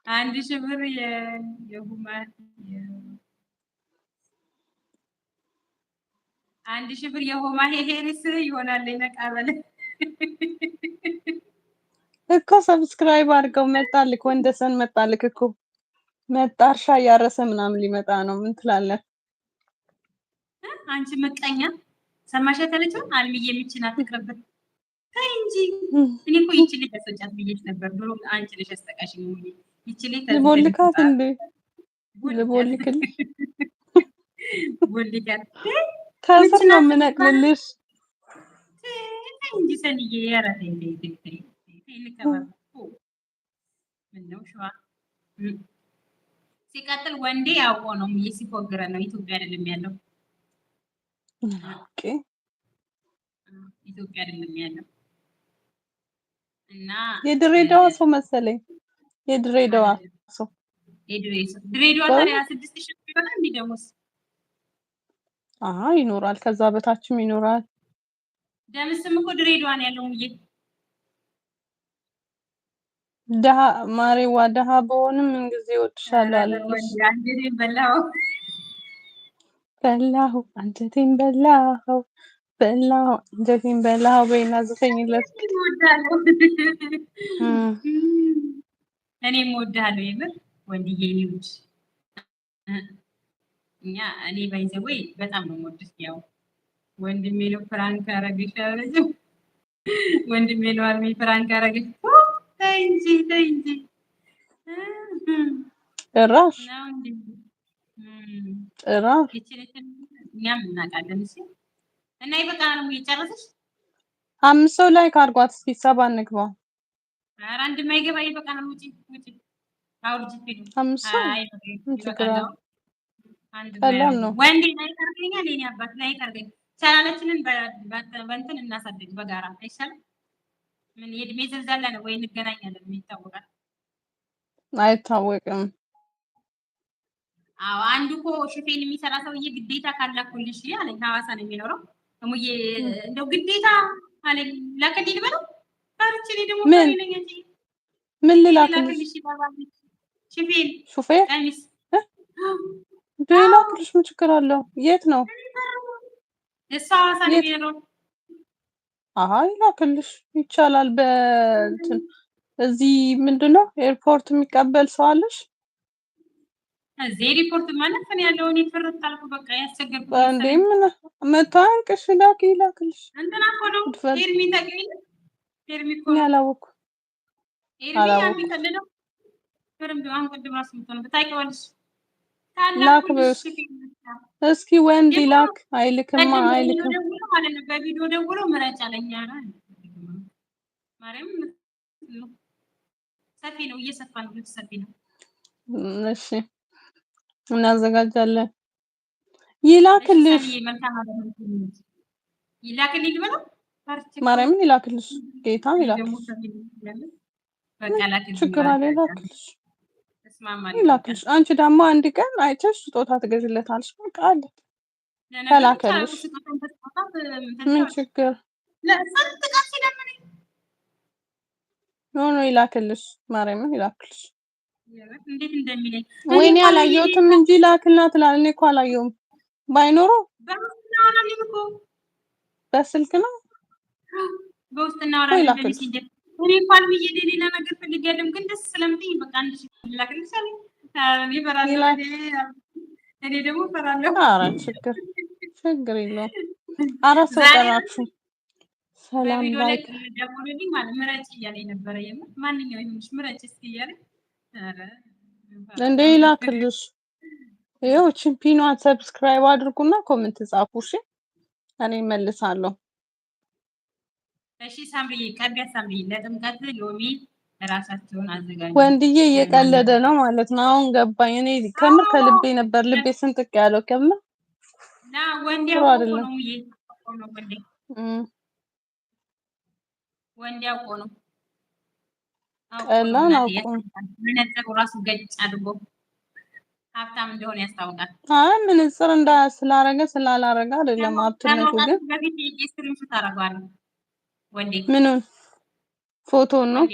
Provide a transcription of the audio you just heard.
አንድ ሺህ ብር የሁማ አንድ ሺህ ብር የሆማ ሄሄሪስ ይሆናል ነቃበለ እኮ ሰብስክራይብ አድርገው። መጣልክ ወንደሰን መጣልክ እኮ መጣ። እርሻ እያረሰ ምናምን ሊመጣ ነው። ምን ትላለህ አንቺ ምቀኛ? ሰማሽ የተለችው አልሚዬ የሚችን አትቅርብን ተይ እንጂ። እኔ እኮ ይቺ ልጅ አስወጫት ብዬሽ ነበር ድሮ። አንቺ ነሽ አስጠቃሽኝ። ይቺ ልጅ ልቦልካት እንዴ? ልቦልክልሽ ቦልካት ከስር ነው የምነቅልልሽ እንጂ ሰንዬ። ኧረ ተይ ተይ ተይ ተይ ተይ ልከባብ ምነው ሸዋ። ሲቀጥል ወንዴ ያውቆ ነው ሲፎግረ ነው። ኢትዮጵያ አይደለም ያለው። ኦኬ ኢትዮጵያ አይደለም ያለው እና የድሬዳዋ ሰው መሰለኝ። የድሬዳዋ ሰው ድሬዳዋ ታዲያ 6000 ይሆናል እንዴ ደሞዝ? ይኖራል። ከዛ በታችም ይኖራል። ደምስም እኮ ድሬዳዋ ነው ያለው። ሙዬ ደሃ ማሬዋ ደሃ በሆንም ምን ጊዜ ወድሻለሁ አለልሽ። አንጀቴን በላው አንጀቴን በላው አንጀቴን በላው በይና ዘፈኝለት። እኔም እወድሃለሁ የምር ወንድዬ ልጅ። እኔ ባይዘወይ በጣም ነው የምወድሽ። ያው ወንድሜ ነው ፍራንክ አረግሽ አለኝ። ወንድሜ ነው አልሚ ፍራንክ አረግሽ። ተይ እንጂ ተይ እንጂ ጭራሽ እኛም እናውቃለን። እሺ እና ይበቃል ነው የጨረሰሽ? 5 ሰው ላይ ካርጓት እስኪ 7 እንግባ። ኧረ አንድ ማይገባ ይበቃል። ውጪ ውጪ አውርጂ ፊልም 5 ሰው ይበቃል። አንድ ቀላል ነው። ወንዴ ላይ ታርገኛል። የኔ አባት ላይ ታርገኝ። ቻናላችንን በእንትን እናሳድግ በጋራ አይሻልም? ምን የእድሜ ዘልዛላ ነው ወይ? እንገናኛለን። ይታወቃል አይታወቅም። አዎ አንዱ እኮ ሹፌን የሚሰራ ሰውዬ ግዴታ ካላኩልሽ አለኝ። ሐዋሳ ነው የሚኖረው። እሙዬ እንደው ግዴታ አለኝ ላከልኝ በለው። ታርቼ ደግሞ ካሪነኝ እንጂ ምን ልላክልሽ? ሹፌን ሹፌር ቀሚስ ላክልሽ። ምን ችግር አለው? የት ነው? እሷ ሐዋሳ ነው የሚኖረው። ላክልሽ ይቻላል። በእንትን እዚህ ምንድነው ኤርፖርት የሚቀበል ሰው አለሽ? እዚህ ሪፖርት ማለት ነው ያለው። እኔ ፍርጥ አልኩ በቃ ያስቸገርኩት እንዴ ምን መታንቅሽ ላክልሽ። እንትና እኮ ነው ኤርሚ ታውቂው? ኤርሚ እኮ ነው ያላወኩ ኤርሚ ያሚተልለው ፍርም ቢሆን ቅድም ራስ ምትሆን ታውቂዋለሽ። ላክብሽ እስኪ ወንድ ላክ። አይልክማ አይልክም ማለት ነው። በቪዲዮ ደውሎ ምረጭ አለኝ። ማርያም ሰፊ ነው፣ እየሰፋ ነው፣ ልብስ ሰፊ ነው። እሺ እናዘጋጃለን። ይላክልሽ ይላክልኝ ብለው ማርያምን ይላክልሽ። ጌታን ይላክልሽ። ችግር አለ ይላክልሽ። ይላክልሽ። አንቺ ደግሞ አንድ ቀን አይተሽ ስጦታ ትገዥለታለሽ። በቃ አለ ተላከልሽ። ምን ችግር ኖ ይላክልሽ። ማርያምን ይላክልሽ። እንዴት እንደሚለኝ ወይኔ አላየሁትም እንጂ ላክልና ትላለህ። እኔ እኮ አላየሁም። ባይኖረው በስልክ ነው በውስጥ እናወራለን በሚሴንጀር። እኔ እንኳን ብዬ ሌላ ነገር ፈልጌያለሁ፣ ግን ደስ ስለምትኝ በቃ አንድ ሺህ ላክልሽ አለኝ። እኔ እፈራለሁ። እኔ ደግሞ እፈራለሁ። ኧረ ችግር የለውም። 4 ሰው ቀራችሁ። ሰላም ላይ ደውሎልኝ ማለት ምረጭ እያለኝ ነበረ። የምር ማንኛው ይሁንሽ ምረጭ እስኪ እያለኝ እንዴ ይላክልሽ። ይኸው ቺምፒኗን ሰብስክራይብ አድርጉና ኮሜንት ጻፉ። እሺ እኔ መልሳለሁ። እሺ ሳምሪ ቀቢያ ሳምሪ ለጥምቀት ሎሚ ራሳቸውን አዘጋጁ። ወንድዬ እየቀለደ ነው ማለት ነው። አሁን ገባኝ። እኔ ከምር ከልቤ ነበር ልቤ ስንጥቅ ያለው ከምር ና ወንዴ አውቆ ነው ወንዴ አውቆ ነው ቀላል አውቆ መነጽሩ ራሱ ገጭ አድርጎ ሀብታም እንደሆነ ያስታውቃል። መነጽር ስላረገ ስላላረገ አይደለም ሀብትነቱ። ግን በፊት ስክሪንሾት አደርገዋለሁ። ወንዴ ምኑን ፎቶ ነው